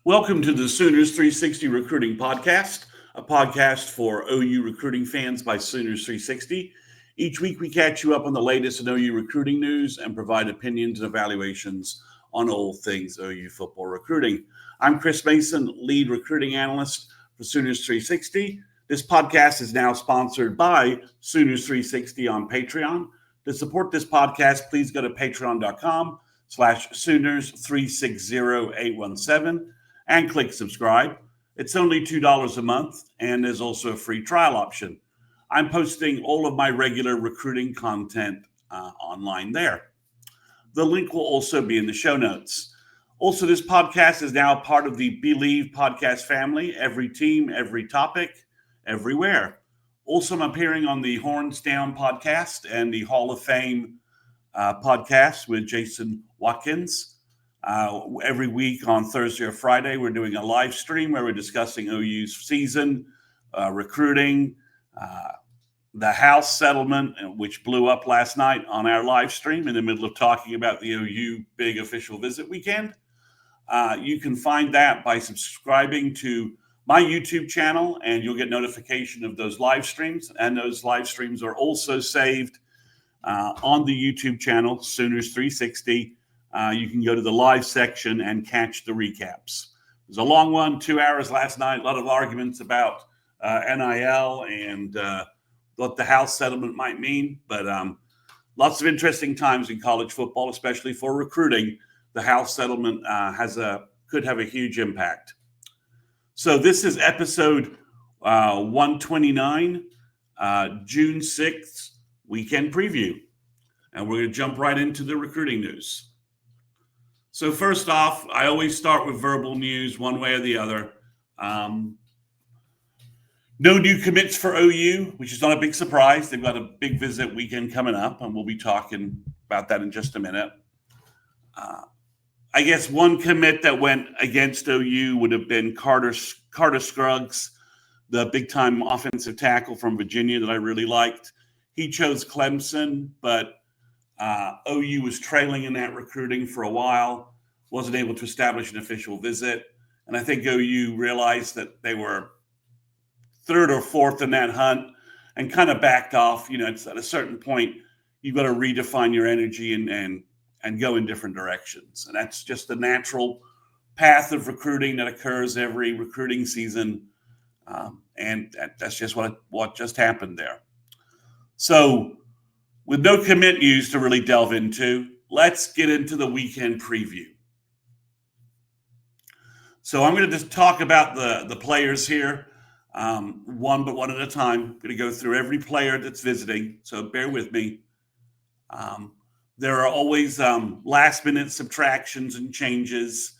Welcome to the Sooners 360 Recruiting Podcast, a podcast for OU recruiting fans by Sooners 360. Each week, we catch you up on the latest in OU recruiting news and provide opinions and evaluations on all things OU football recruiting. I'm Chris Mason, lead recruiting analyst for Sooners 360. This podcast is now sponsored by Sooners 360 on Patreon. To support this podcast, please go to patreon.com/Sooners360817 and click subscribe. It's only $2 a month, and there's also a free trial option. I'm posting all of my regular recruiting content online there. The link will also be in the show notes. Also, this podcast is now part of the Believe podcast family. Every team, every topic, everywhere. Also, I'm appearing on the Horns Down podcast and the Hall of Fame podcast with Jason Watkins. Every week on Thursday or Friday, we're doing a live stream where we're discussing OU's season, recruiting, the House settlement, which blew up last night on our live stream in the middle of talking about the OU big official visit weekend. You can find that by subscribing to my YouTube channel, and you'll get notification of those live streams. And those live streams are also saved on the YouTube channel, Sooners 360. You can go to the live section and catch the recaps. It was a long one, 2 hours last night, a lot of arguments about NIL and what the House settlement might mean. But lots of interesting times in college football, especially for recruiting. The House settlement could have a huge impact. So this is episode 129, June 6th, weekend preview. And we're going to jump right into the recruiting news. So first off, I always start with verbal news one way or the other. No new commits for OU, which is not a big surprise. They've got a big visit weekend coming up, and we'll be talking about that in just a minute. I guess one commit that went against OU would have been Carter Scruggs, the big-time offensive tackle from Virginia that I really liked. He chose Clemson, but OU was trailing in that recruiting for a while, wasn't able to establish an official visit. And I think OU realized that they were third or fourth in that hunt and kind of backed off. You know, it's at a certain point, you've got to redefine your energy and go in different directions. And that's just the natural path of recruiting that occurs every recruiting season. And that's just what just happened there. So with no commit news to really delve into, let's get into the weekend preview. So I'm going to just talk about the players here, one at a time. I'm going to go through every player that's visiting, so bear with me. There are always last-minute subtractions and changes.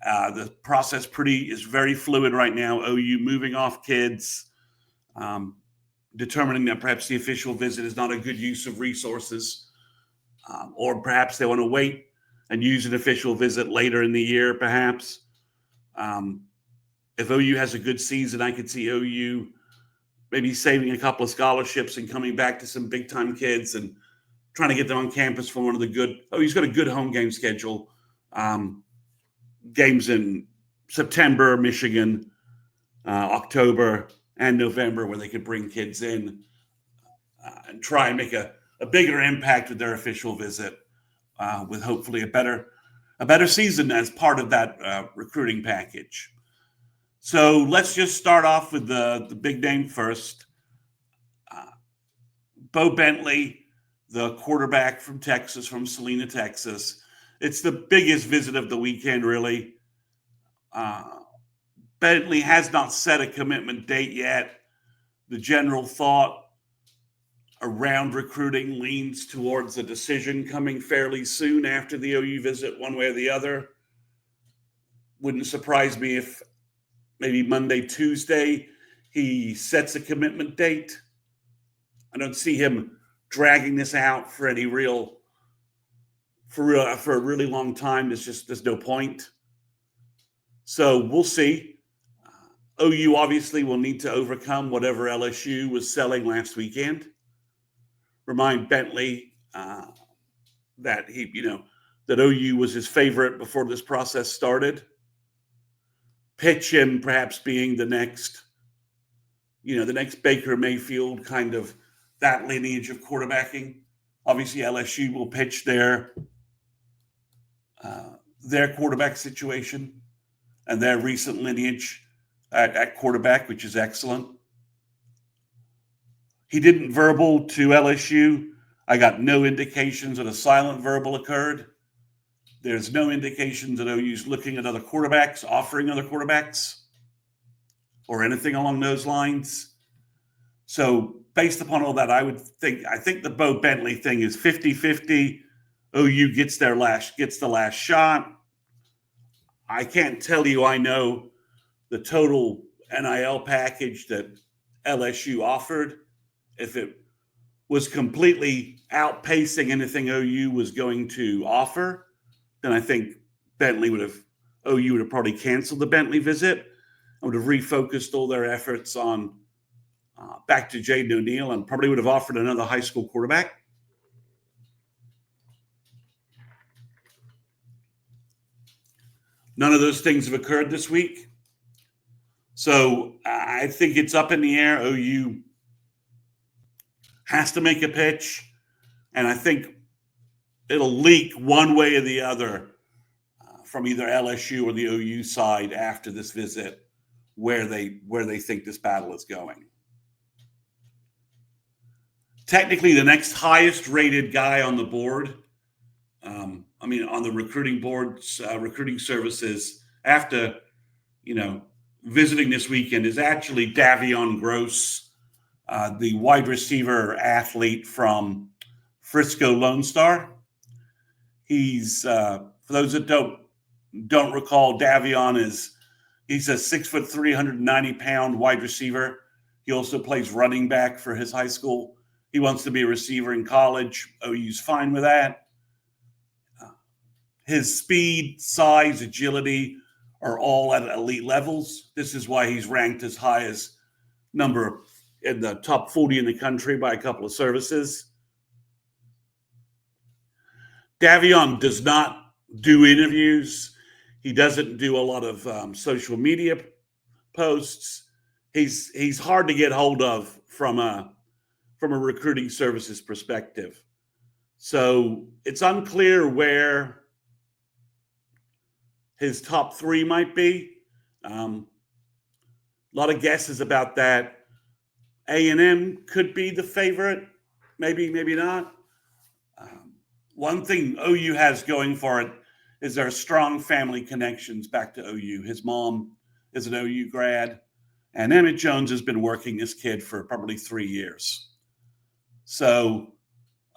The process is very fluid right now. OU moving off kids, determining that perhaps the official visit is not a good use of resources, or perhaps they want to wait and use an official visit later in the year, perhaps. If OU has a good season, I could see OU maybe saving a couple of scholarships and coming back to some big-time kids and trying to get them on campus for one of the good – OU's got a good home game schedule. Games in September, Michigan, October, and November where they could bring kids in and try and make a bigger impact with their official visit with hopefully a better season as part of that recruiting package. So let's just start off with the big name first. Bo Bentley, the quarterback from Texas, from Salina, Texas. It's the biggest visit of the weekend, really. Bentley has not set a commitment date yet. The general thought around recruiting leans towards a decision coming fairly soon after the OU visit, one way or the other. Wouldn't surprise me if maybe Monday, Tuesday, he sets a commitment date. I don't see him dragging this out for a really long time. There's no point. So we'll see. OU obviously will need to overcome whatever LSU was selling last weekend. Remind Bentley that OU was his favorite before this process started. pitch him perhaps being the next, the next Baker Mayfield, kind of that lineage of quarterbacking. Obviously, LSU will pitch their quarterback situation and their recent lineage at quarterback, which is excellent. He didn't verbal to LSU. I got no indications that a silent verbal occurred. There's no indications that OU's looking at other quarterbacks, offering other quarterbacks, or anything along those lines. So based upon all that, I think the Bo Bentley thing is 50-50. OU gets the last shot. I can't tell you I know the total NIL package that LSU offered. If it was completely outpacing anything OU was going to offer, then I think OU would have probably canceled the Bentley visit and would have refocused all their efforts on back to Jaden O'Neal, and probably would have offered another high school quarterback. None of those things have occurred this week. So I think it's up in the air. OU has to make a pitch, and I think it'll leak one way or the other from either LSU or the OU side after this visit where they think this battle is going. Technically, the next highest rated guy on the board, on the recruiting board's recruiting services after, visiting this weekend is actually Davion Gross, the wide receiver athlete from Frisco Lone Star. He's for those that don't recall, Davion he's a 6'3", 390-pound wide receiver. He also plays running back for his high school. He wants to be a receiver in college. OU's fine with that. His speed, size, agility are all at elite levels. This is why he's ranked as high as number in the top 40 in the country by a couple of services. Davion does not do interviews. He doesn't do a lot of social media posts. He's hard to get hold of from a recruiting services perspective. So it's unclear where his top three might be. A lot of guesses about that. A&M could be the favorite, maybe not. One thing OU has going for it is their strong family connections back to OU. His mom is an OU grad, and Emmett Jones has been working this kid for probably 3 years. So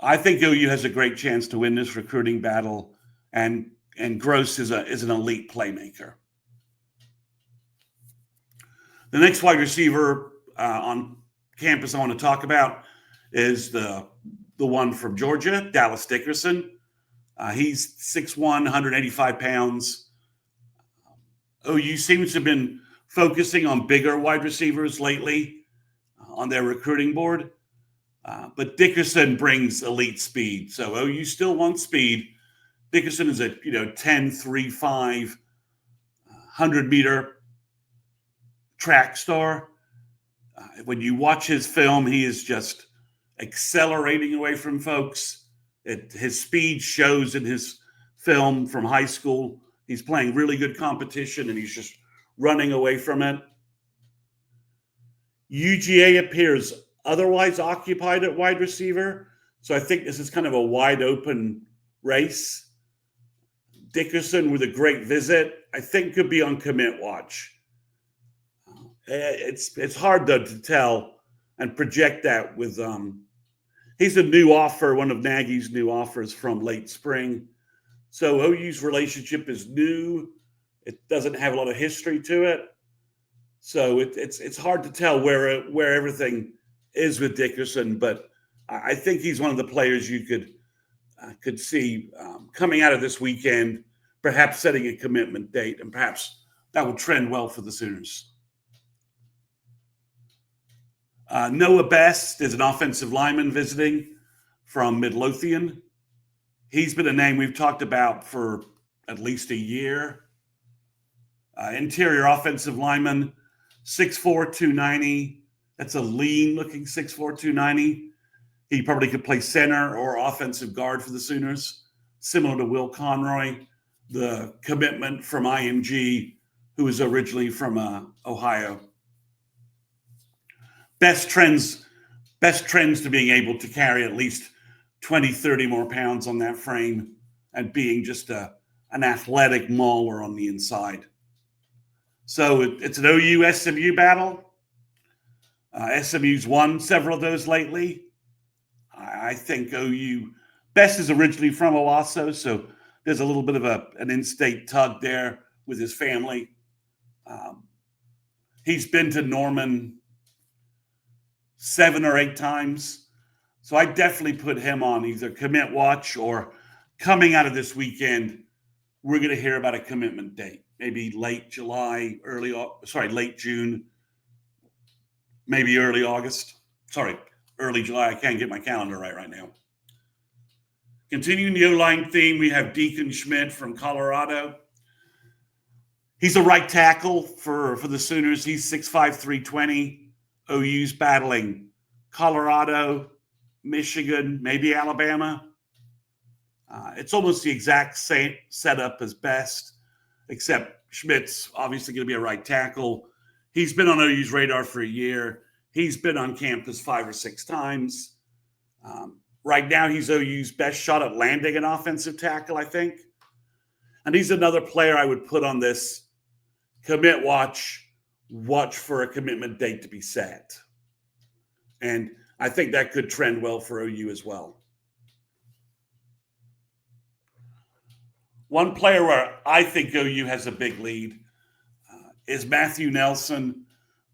I think OU has a great chance to win this recruiting battle, and Gross is an elite playmaker. The next wide receiver on campus I want to talk about is the one from Georgia, Dallas Dickerson. He's 6'1", 185 pounds. OU seems to have been focusing on bigger wide receivers lately on their recruiting board. But Dickerson brings elite speed. So OU still wants speed. Dickerson is a 10.35, 100-meter track star. When you watch his film, he is just accelerating away from folks. His speed shows in his film from high school. He's playing really good competition, and he's just running away from it. UGA appears otherwise occupied at wide receiver, so I think this is kind of a wide open race. Dickerson with a great visit, I think could be on commit watch. It's hard though to tell and project that with he's a new offer, one of Nagy's new offers from late spring. So OU's relationship is new. It doesn't have a lot of history to it. So it's hard to tell where everything is with Dickerson, but I think he's one of the players you could see coming out of this weekend, perhaps setting a commitment date, and perhaps that will trend well for the Sooners. Noah Best is an offensive lineman visiting from Midlothian. He's been a name we've talked about for at least a year. Interior offensive lineman, 6'4", 290. That's a lean-looking 6'4", 290. He probably could play center or offensive guard for the Sooners, similar to Will Conroy, the commitment from IMG, who is originally from Ohio. Best trends to being able to carry at least 20, 30 more pounds on that frame and being just an athletic mauler on the inside. So it's an OU-SMU battle. SMU's won several of those lately. I think OU, Best is originally from Owasso, so there's a little bit of an in-state tug there with his family. He's been to Norman 7 or 8 times. So I definitely put him on either commit watch or coming out of this weekend, we're going to hear about a commitment date, maybe late July, late June, maybe early August. Early July. I can't get my calendar right now. Continuing the O-line theme, we have Deacon Schmidt from Colorado. He's a right tackle for the Sooners. He's 6'5", 320. OU's battling Colorado, Michigan, maybe Alabama. It's almost the exact same setup as Best, except Schmidt's obviously going to be a right tackle. He's been on OU's radar for a year. He's been on campus 5 or 6 times. Right now, he's OU's best shot at landing an offensive tackle, I think. And he's another player I would put on this commit watch for a commitment date to be set. And I think that could trend well for OU as well. One player where I think OU has a big lead is Matthew Nelson,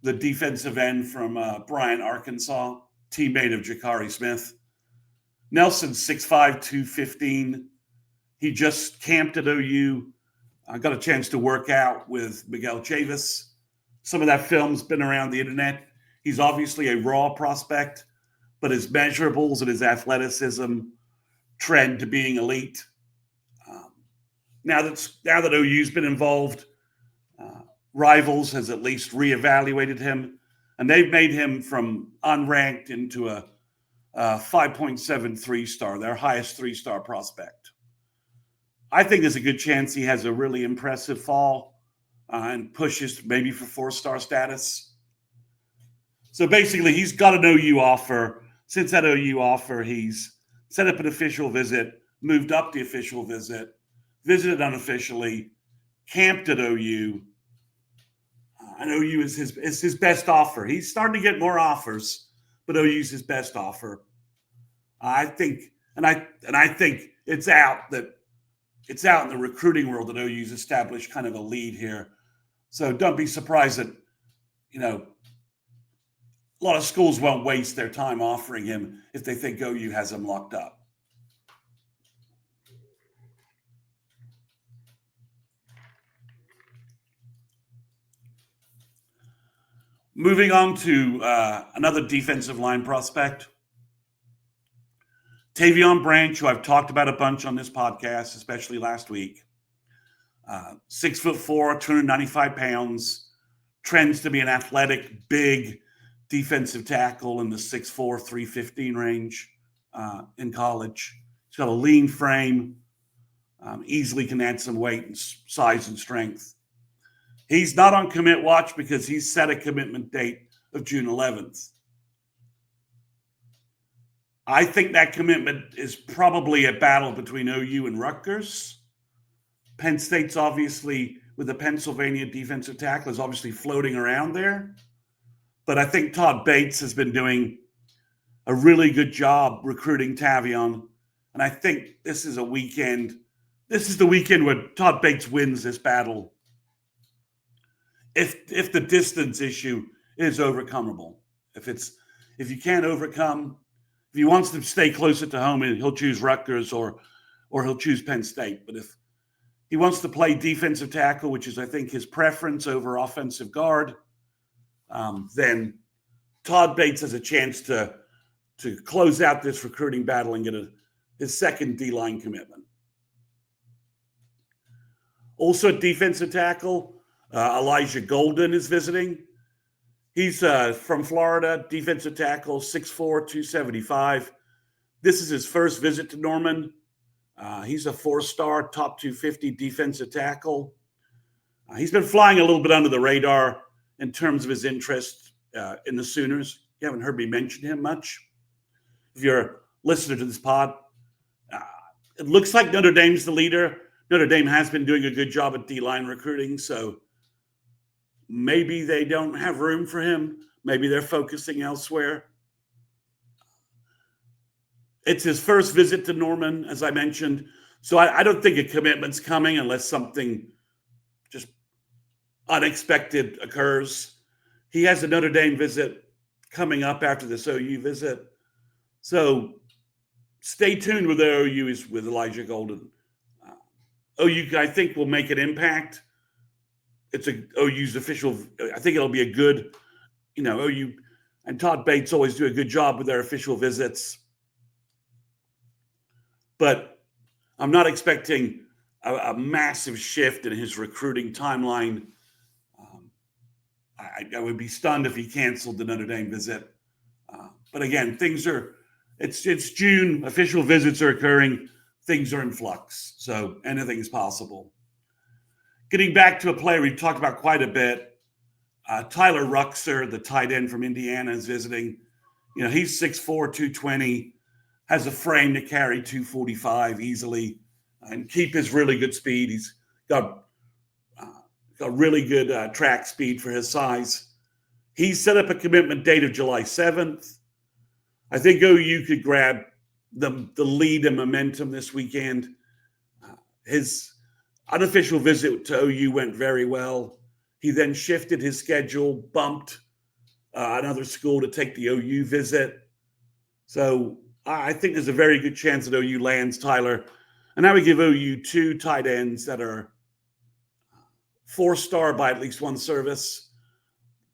the defensive end from Bryant, Arkansas, teammate of Jakari Smith. Nelson's 6'5", 215. He just camped at OU. I got a chance to work out with Miguel Chavis. Some of that film's been around the internet. He's obviously a raw prospect, but his measurables and his athleticism trend to being elite. Now that OU's been involved, Rivals has at least reevaluated him, and they've made him from unranked into a 5.73 star, their highest 3-star prospect. I think there's a good chance he has a really impressive fall and pushes maybe for 4-star status. So basically, he's got an OU offer. Since that OU offer, he's set up an official visit, moved up the official visit, visited unofficially, camped at OU. And OU is his best offer. He's starting to get more offers, but OU's his best offer. I think it's out in the recruiting world that OU's established kind of a lead here. So don't be surprised that, a lot of schools won't waste their time offering him if they think OU has him locked up. Moving on to another defensive line prospect, Tavion Branch, who I've talked about a bunch on this podcast, especially last week. 6'4", 295 pounds, trends to be an athletic, big defensive tackle in the 6'4", 315 range in college. He's got a lean frame, easily can add some weight and size and strength. He's not on commit watch because he's set a commitment date of June 11th. I think that commitment is probably a battle between OU and Rutgers. Penn State's obviously, with the Pennsylvania defensive tackle, is obviously floating around there. But I think Todd Bates has been doing a really good job recruiting Tavion. And I think this is the weekend where Todd Bates wins this battle. If the distance issue is overcomable, if he wants to stay closer to home, he'll choose Rutgers or he'll choose Penn State. But if he wants to play defensive tackle, which is I think his preference over offensive guard, then Todd Bates has a chance to close out this recruiting battle and get his second D-line commitment. Also, defensive tackle, Elijah Golden is visiting. He's from Florida, defensive tackle, 6'4", 275. This is his first visit to Norman. He's a 4-star, top 250 defensive tackle. He's been flying a little bit under the radar in terms of his interest in the Sooners. You haven't heard me mention him much. If you're a listener to this pod, it looks like Notre Dame's the leader. Notre Dame has been doing a good job at D-line recruiting, so maybe they don't have room for him. Maybe they're focusing elsewhere. It's his first visit to Norman, as I mentioned. So I don't think a commitment's coming unless something just unexpected occurs. He has a Notre Dame visit coming up after this OU visit. So stay tuned with the OU with Elijah Golden. OU, I think, will make an impact. It's OU's official. I think it'll be a good, OU and Todd Bates always do a good job with their official visits. But I'm not expecting a massive shift in his recruiting timeline. I would be stunned if he canceled the Notre Dame visit. But again, it's June. Official visits are occurring. Things are in flux. So anything is possible. Getting back to a player we've talked about quite a bit, Tyler Ruxer, the tight end from Indiana, is visiting. He's 6'4", 220, has a frame to carry 245 easily and keep his really good speed. He's got really good track speed for his size. He set up a commitment date of July 7th. I think OU could grab the lead and momentum this weekend. His unofficial visit to OU went very well. He then shifted his schedule, bumped another school to take the OU visit. So I think there's a very good chance that OU lands Tyler. And I would give OU 2 tight ends that are 4-star by at least one service.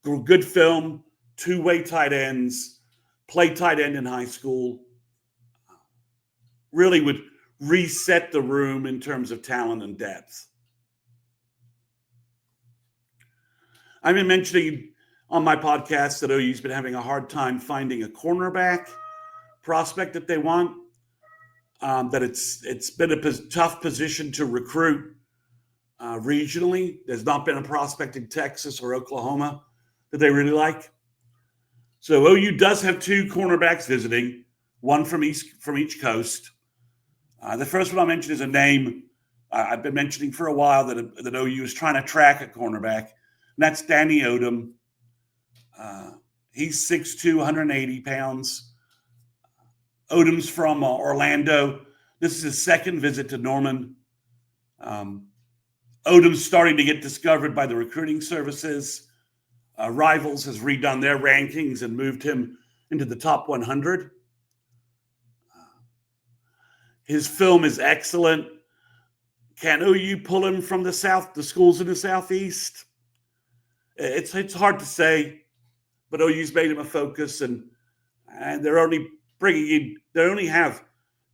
Good film, 2-way tight ends, played tight end in high school. Really would reset the room in terms of talent and depth. I've been mentioning on my podcast that OU's been having a hard time finding a cornerback prospect that they want. That it's been a tough position to recruit regionally. There's not been a prospect in Texas or Oklahoma that they really like. So OU does have 2 cornerbacks visiting, one from each coast. The first one I'll mention is a name I've been mentioning for a while that OU is trying to track a cornerback, and that's Danny Odom. He's 6'2", 180 pounds. Odom's from Orlando. This is his second visit to Norman. Odom's starting to get discovered by the recruiting services. Rivals has redone their rankings and moved him into the top 100. His film is excellent. Can OU pull him from the South, the schools in the Southeast? It's hard to say, but OU's made him a focus, and they're only they only have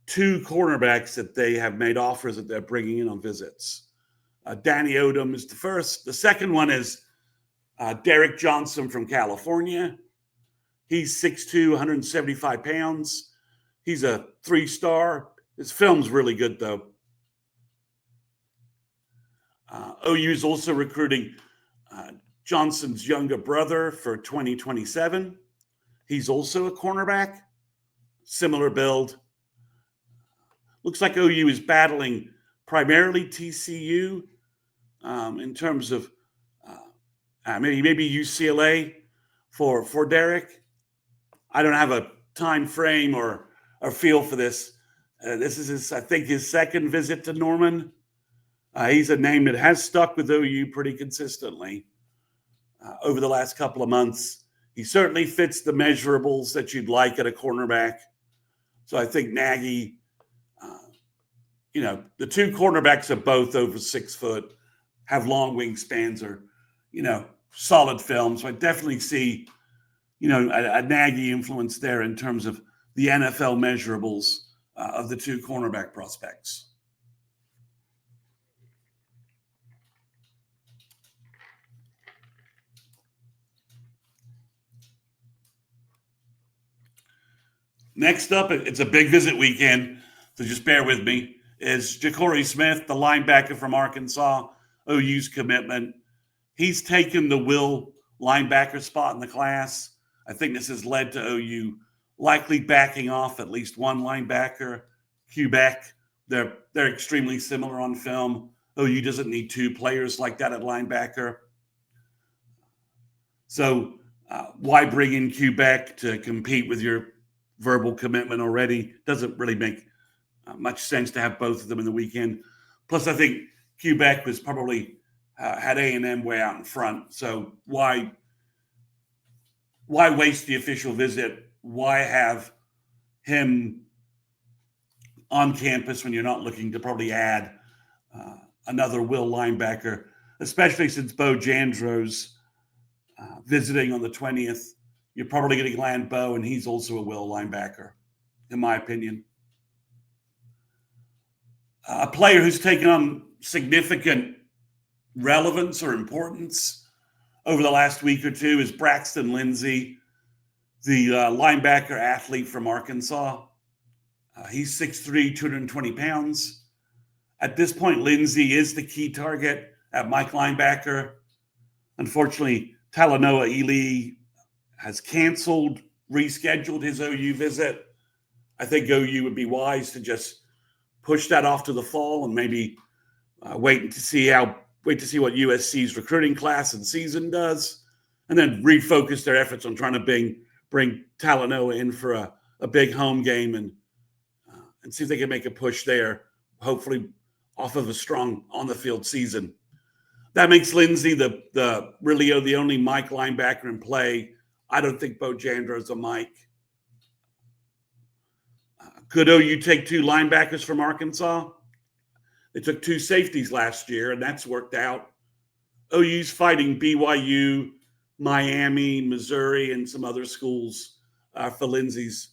2 cornerbacks that they have made offers that they're bringing in on visits. Danny Odom is the first. The second one is Derek Johnson from California. He's 6'2", 175 pounds. He's a 3-star. His film's really good, though. OU is also recruiting Johnson's younger brother for 2027. He's also a cornerback, similar build. Looks like OU is battling primarily TCU in terms of maybe UCLA for Derek. I don't have a time frame or feel for this. This is I think his second visit to Norman. He's a name that has stuck with OU pretty consistently over the last couple of months. He certainly fits the measurables that you'd like at a cornerback. So I think Nagy, the 2 cornerbacks are both over 6 foot, have long wingspans, or, solid film. So I definitely see, a Nagy influence there in terms of the NFL measurables of the 2 cornerback prospects. Next up, it's a big visit weekend, so just bear with me, is Ja'Cory Smith, the linebacker from Arkansas, OU's commitment. He's taken the will linebacker spot in the class. I think this has led to OU likely backing off at least one linebacker, Quebec. They're extremely similar on film. OU doesn't need two players like that at linebacker. So why bring in Quebec to compete with your verbal commitment already? Doesn't really make much sense to have both of them in the weekend. Plus, I think Quebec was probably had A&M way out in front. So why waste the official visit? Why have him on campus when you're not looking to probably add another will linebacker, especially since Bo Jandreau's visiting on the 20th? You're probably going to land Bo, and he's also a will linebacker, in my opinion. A player who's taken on significant relevance or importance over the last week or two is Braxton Lindsey, the linebacker athlete from Arkansas. He's 6'3", 220 pounds. At this point, Lindsey is the key target at Mike linebacker. Unfortunately, Talanoa Ely has canceled, rescheduled his OU visit. I think OU would be wise to just push that off to the fall and maybe wait to see what USC's recruiting class and season does, and then refocus their efforts on trying to bring Talanoa in for a big home game and see if they can make a push there, hopefully off of a strong on-the-field season. That makes Lindsey the only Mike linebacker in play. I don't think Bo Jandreau is a Mike. Could OU take two linebackers from Arkansas? They took two safeties last year, and that's worked out. OU's fighting BYU, Miami, Missouri, and some other schools for Lindsey's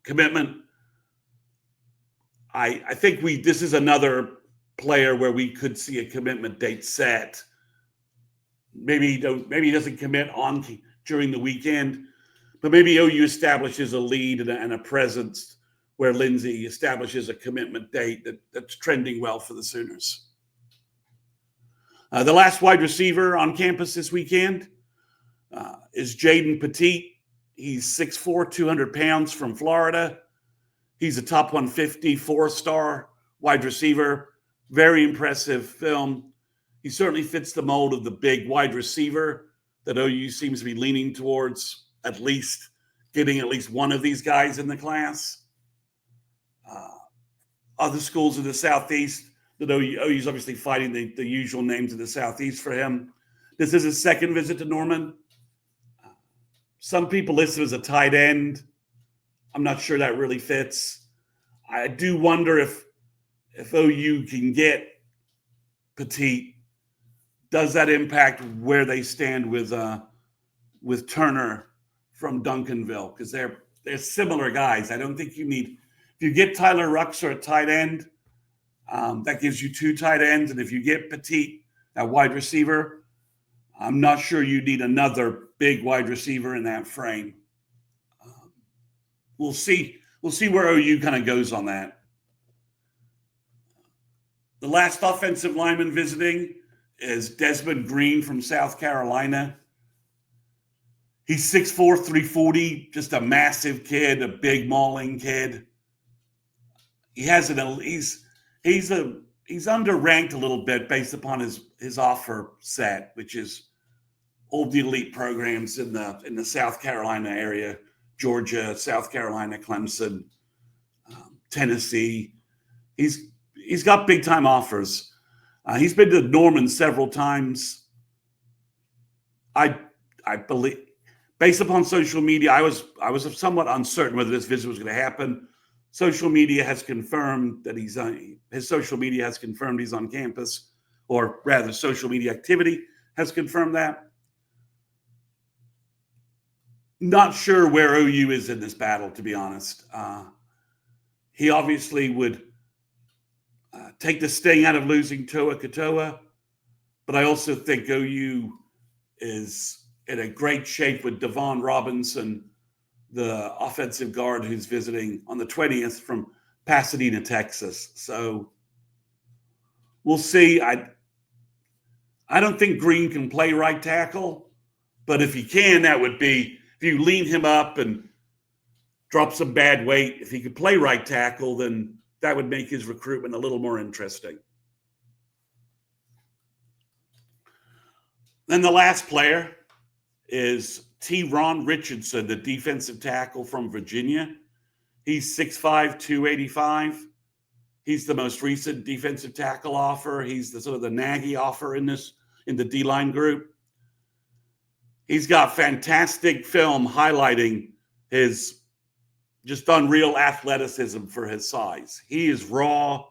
commitment. I think this is another player where we could see a commitment date set. Maybe he doesn't commit during the weekend, but maybe OU establishes a lead and a presence where Lindsey establishes a commitment date that's trending well for the Sooners. The last wide receiver on campus this weekend is Jaden Petit. He's 6'4", 200 pounds from Florida. He's a top 150 four-star wide receiver. Very impressive film. He certainly fits the mold of the big wide receiver that OU seems to be leaning towards, at least getting at least one of these guys in the class. Other schools in the Southeast, that OU's obviously fighting the usual names of the Southeast for him. This is his second visit to Norman. Some people list him as a tight end. I'm not sure that really fits. I do wonder if OU can get Petit, does that impact where they stand with Turner from Duncanville? Because they're similar guys. I don't think you need. If you get Tyler Ruxer at tight end, that gives you two tight ends, and if you get Petit at wide receiver, I'm not sure you need another big wide receiver in that frame. We'll see. We'll see where OU kind of goes on that. The last offensive lineman visiting is Desmond Green from South Carolina. He's 6'4", 340, just a massive kid, a big mauling kid. He's underranked a little bit based upon his offer set, which is all the elite programs in the South Carolina area: Georgia, South Carolina, Clemson, Tennessee. He's got big time offers. He's been to Norman several times. I believe, based upon social media, I was somewhat uncertain whether this visit was going to happen. Social media has confirmed that his social media has confirmed he's on campus, or rather, social media activity has confirmed that. Not sure where OU is in this battle, to be honest. He obviously would take the sting out of losing Toa Katoa, but I also think OU is in a great shape with Devon Robinson, the offensive guard who's visiting on the 20th from Pasadena, Texas. So we'll see. I don't think Green can play right tackle, but if he can, that would be, if you lean him up and drop some bad weight, if he could play right tackle, then that would make his recruitment a little more interesting. Then the last player is Ron Richardson, the defensive tackle from Virginia. He's 6'5", 285. He's the most recent defensive tackle offer. He's the sort of the Nagy offer in the D-line group. He's got fantastic film highlighting his just unreal athleticism for his size. He is raw.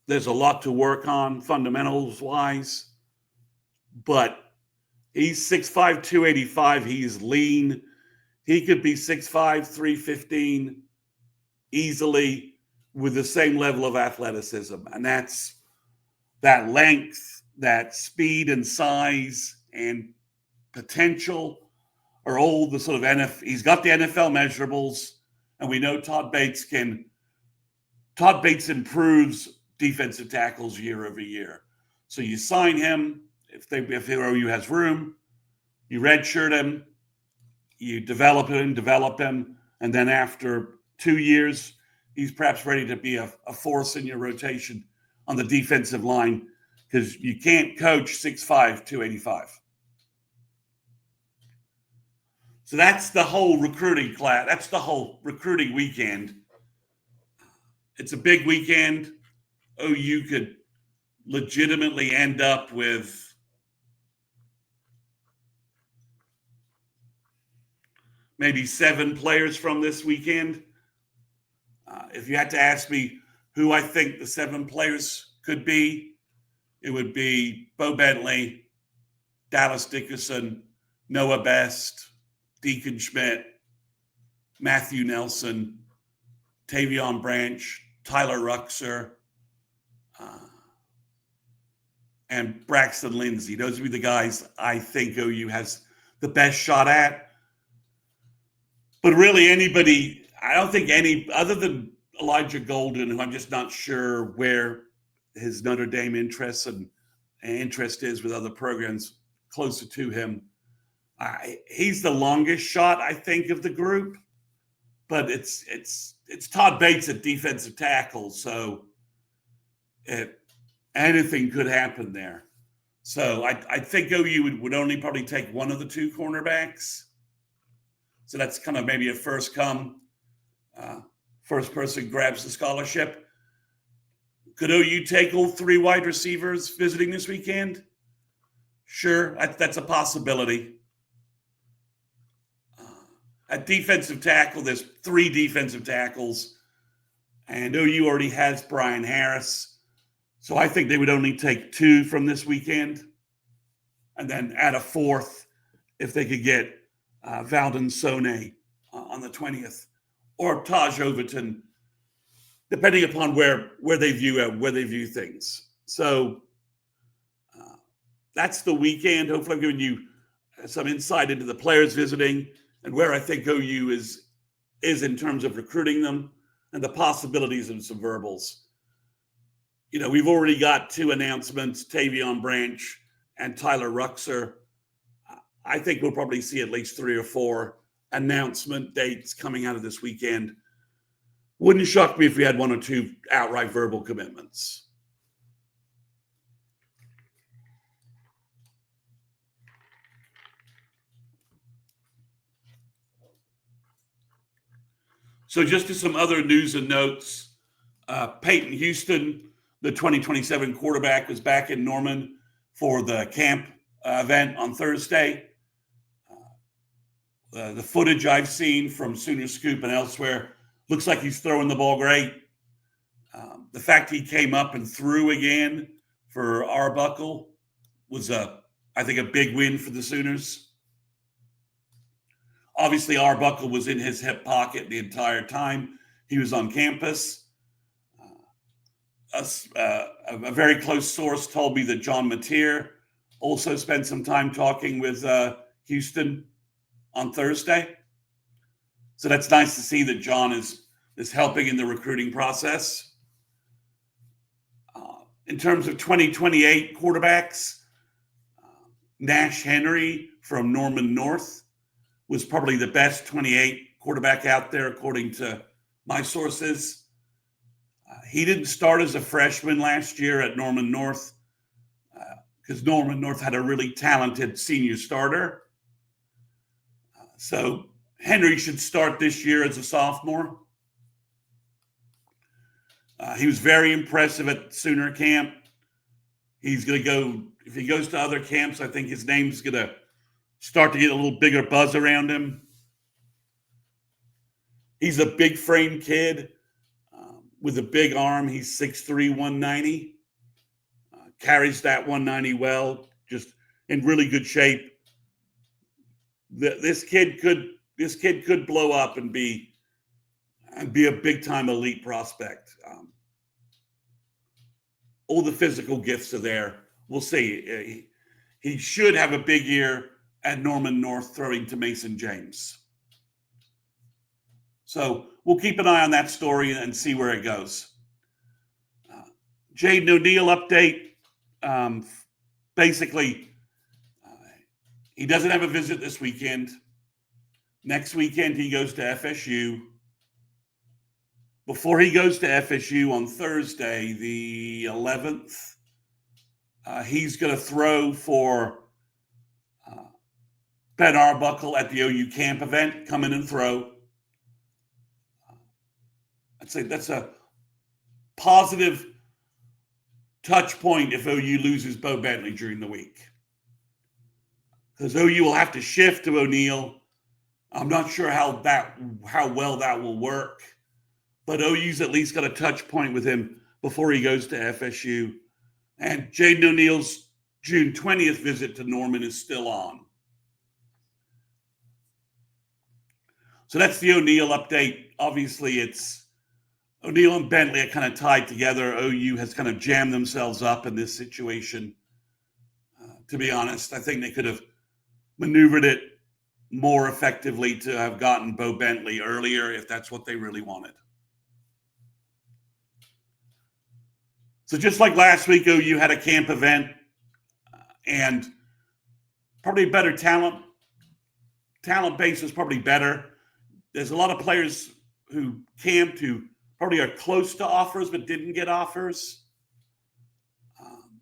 There's a lot to work on fundamentals-wise, but he's 6'5", 285. He's lean. He could be 6'5", 315 easily with the same level of athleticism. And that's that length, that speed and size and potential are all the sort of he's got the NFL measurables, and we know Todd Bates improves defensive tackles year over year. So you sign him if OU has room, you redshirt him, you develop him, and then after 2 years, he's perhaps ready to be a force in your rotation on the defensive line, because you can't coach 6'5", 285. So that's the whole recruiting class. That's the whole recruiting weekend. It's a big weekend. OU could legitimately end up with maybe 7 players from this weekend. If you had to ask me who I think the 7 players could be, it would be Bo Bentley, Dallas Dickerson, Noah Best, Deacon Schmidt, Matthew Nelson, Tavion Branch, Tyler Ruxer, and Braxton Lindsay. Those would be the guys I think OU has the best shot at. But really anybody, I don't think any, other than Elijah Golden, who I'm just not sure where his Notre Dame interest is with other programs closer to him. He's the longest shot, I think, of the group, but it's Todd Bates at defensive tackle, so anything could happen there. So I think OU would only probably take one of the 2 cornerbacks. So that's kind of maybe a first person grabs the scholarship. Could OU take all 3 wide receivers visiting this weekend? Sure, that's a possibility. At defensive tackle, there's 3 defensive tackles, and OU already has Brian Harris. So I think they would only take 2 from this weekend and then add a 4th if they could get Valdon Sone on the 20th, or Taj Overton, depending upon where they view things. So that's the weekend. Hopefully I'm giving you some insight into the players visiting and where I think OU is in terms of recruiting them and the possibilities of some verbals. You know, we've already got 2 announcements, Tavion Branch and Tyler Ruxer. I think we'll probably see at least 3 or 4 announcement dates coming out of this weekend. Wouldn't shock me if we had 1 or 2 outright verbal commitments. So just to some other news and notes, Peyton Houston, the 2027 quarterback, was back in Norman for the camp event on Thursday. The footage I've seen from Sooner Scoop and elsewhere looks like he's throwing the ball great. The fact he came up and threw again for Arbuckle was, I think, a big win for the Sooners. Obviously, Arbuckle was in his hip pocket the entire time he was on campus. A very close source told me that John Mateer also spent some time talking with Houston. on Thursday. So that's nice to see that John is helping in the recruiting process. In terms of 2028 quarterbacks, Nash Henry from Norman North was probably the best 28 quarterback out there, according to my sources. He didn't start as a freshman last year at Norman North because Norman North had a really talented senior starter. So Henry should start this year as a sophomore. He was very impressive at Sooner camp. He's going to go, if he goes to other camps, I think his name's going to start to get a little bigger buzz around him. He's a big frame kid with a big arm. He's 6'3", 190. Carries that 190 well, just in really good shape. This kid could blow up and be a big time elite prospect. All the physical gifts are there. We'll see. He should have a big year at Norman North throwing to Mason James. So we'll keep an eye on that story and see where it goes. Jaden O'Neal update. Basically, he doesn't have a visit this weekend. Next weekend, he goes to FSU. Before he goes to FSU on Thursday, the 11th, he's going to throw for Ben Arbuckle at the OU camp event. Come in and throw. I'd say that's a positive touch point if OU loses Bo Bentley during the week. Because OU will have to shift to O'Neal. I'm not sure how well that will work. But OU's at least got a touch point with him before he goes to FSU. And Jaden O'Neal's June 20th visit to Norman is still on. So that's the O'Neal update. Obviously, it's O'Neal and Bentley are kind of tied together. OU has kind of jammed themselves up in this situation. To be honest, I think they could have maneuvered it more effectively to have gotten Bo Bentley earlier if that's what they really wanted. So just like last week, OU had a camp event and probably better talent. Talent base was probably better. There's a lot of players who camped who probably are close to offers but didn't get offers.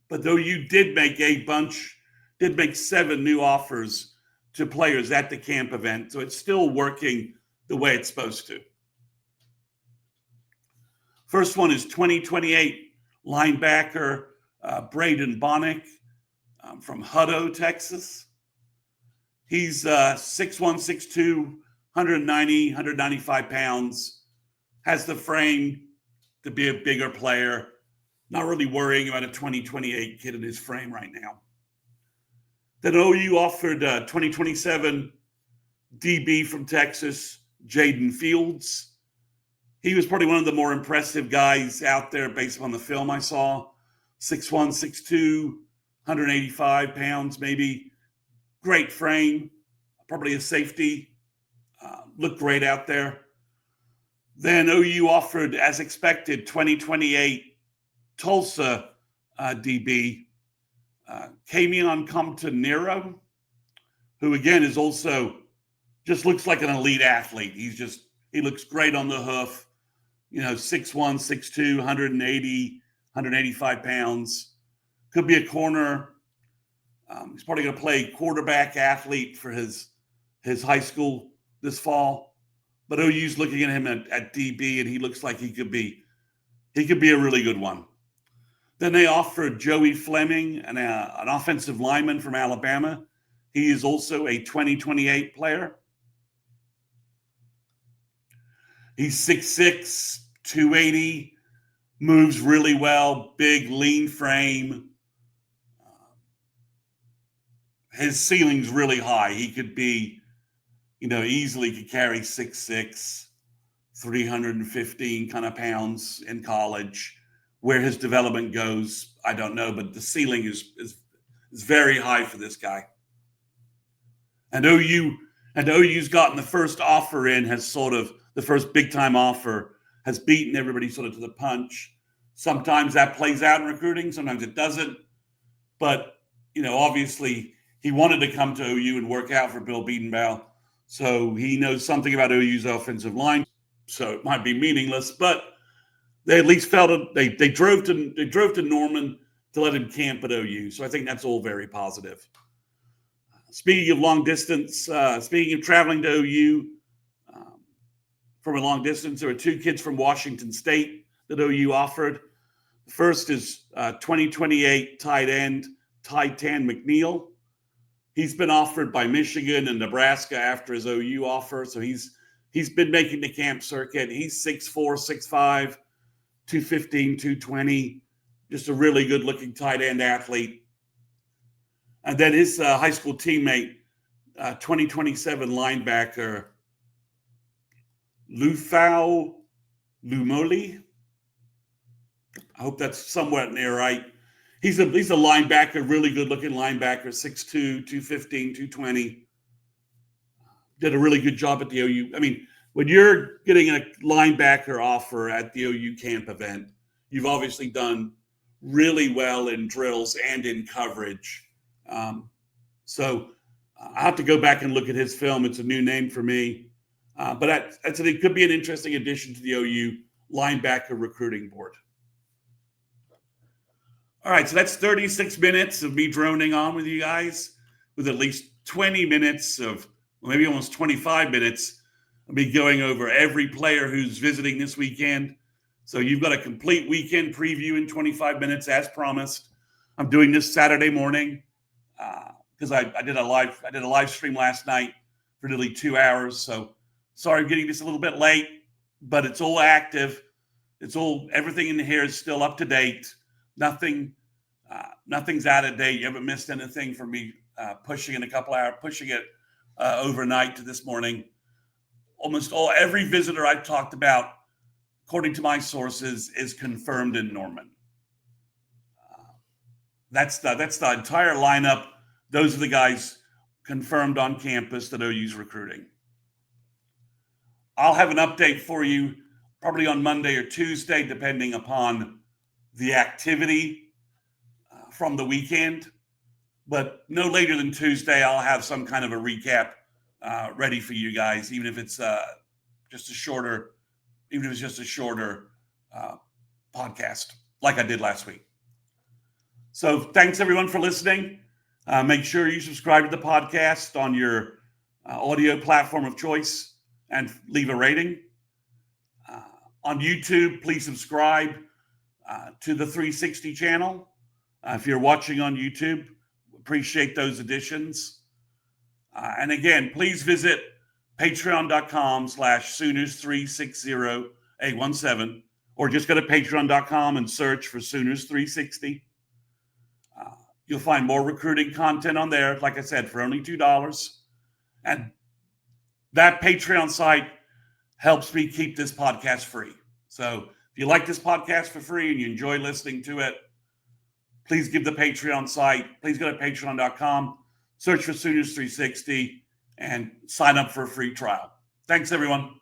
But OU did make 7 new offers to players at the camp event. So it's still working the way it's supposed to. First one is 2028 linebacker Braden Bonnick from Hutto, Texas. He's 6'1", 6'2", 190, 195 pounds. Has the frame to be a bigger player. Not really worrying about a 2028 kid in his frame right now. Then OU offered 2027 DB from Texas, Jaden Fields. He was probably one of the more impressive guys out there based on the film I saw. 6'1", 6'2", 185 pounds maybe. Great frame, probably a safety. Looked great out there. Then OU offered, as expected, 2028 Tulsa DB, Camion Compton-Nero, who again is also just looks like an elite athlete. He looks great on the hoof. 6'1", 6'2", 180, 185 pounds. Could be a corner. He's probably going to play quarterback athlete for his high school this fall. But OU's looking at him at DB, and he looks like he could be a really good one. Then they offered Joey Fleming, an offensive lineman from Alabama. He is also a 2028 player. He's 6'6", 280, moves really well, big, lean frame. His ceiling's really high. He could be, easily could carry 6'6", 315 kind of pounds in college. Where his development goes, I don't know, but the ceiling is very high for this guy. And OU And OU's gotten the first offer in, has sort of the first big time offer, has beaten everybody sort of to the punch. Sometimes that plays out in recruiting, sometimes it doesn't. But, obviously he wanted to come to OU and work out for Bill Bedenbaugh. So he knows something about OU's offensive line. So it might be meaningless, but they at least felt it. They drove to Norman to let him camp at OU. So I think that's all very positive. Speaking of long distance, speaking of traveling to OU from a long distance, there were two kids from Washington State that OU offered. The first is 2028 tight end Tytan McNeil. He's been offered by Michigan and Nebraska after his OU offer. So he's been making the camp circuit. He's 6'4", 6'5", 215, 220. Just a really good looking tight end athlete. And then his high school teammate, 2027 linebacker, Lufau Lumoli. I hope that's somewhat near right. He's a linebacker, really good looking linebacker, 6'2", 215, 220. Did a really good job at the OU. I mean, when you're getting a linebacker offer at the OU camp event, you've obviously done really well in drills and in coverage. So I have to go back and look at his film. It's a new name for me. But it could be an interesting addition to the OU linebacker recruiting board. All right, so that's 36 minutes of me droning on with you guys, with at least 20 minutes of, well, maybe almost 25 minutes of me going over every player who's visiting this weekend. So you've got a complete weekend preview in 25 minutes, as promised. I'm doing this Saturday morning because I did a live stream last night for nearly 2 hours. So sorry, I'm getting this a little bit late, but it's all active. Everything in here is still up to date. Nothing's out of date. You haven't missed anything from me pushing in a couple hours, pushing it overnight to this morning. Every visitor I've talked about, according to my sources, is confirmed in Norman. That's the entire lineup. Those are the guys confirmed on campus that OU's recruiting. I'll have an update for you probably on Monday or Tuesday, depending upon the activity from the weekend. But no later than Tuesday, I'll have some kind of a recap ready for you guys, even if it's just a shorter podcast like I did last week. So thanks everyone for listening. Make sure you subscribe to the podcast on your audio platform of choice and leave a rating. On YouTube, please subscribe to the 360 channel. If you're watching on YouTube, appreciate those additions. And again, please visit patreon.com/Sooners360-817, or just go to patreon.com and search for Sooners360. You'll find more recruiting content on there, like I said, for only $2. And that Patreon site helps me keep this podcast free. So if you like this podcast for free and you enjoy listening to it, please give the Patreon site. Please go to patreon.com, search for Sooners360, and sign up for a free trial. Thanks, everyone.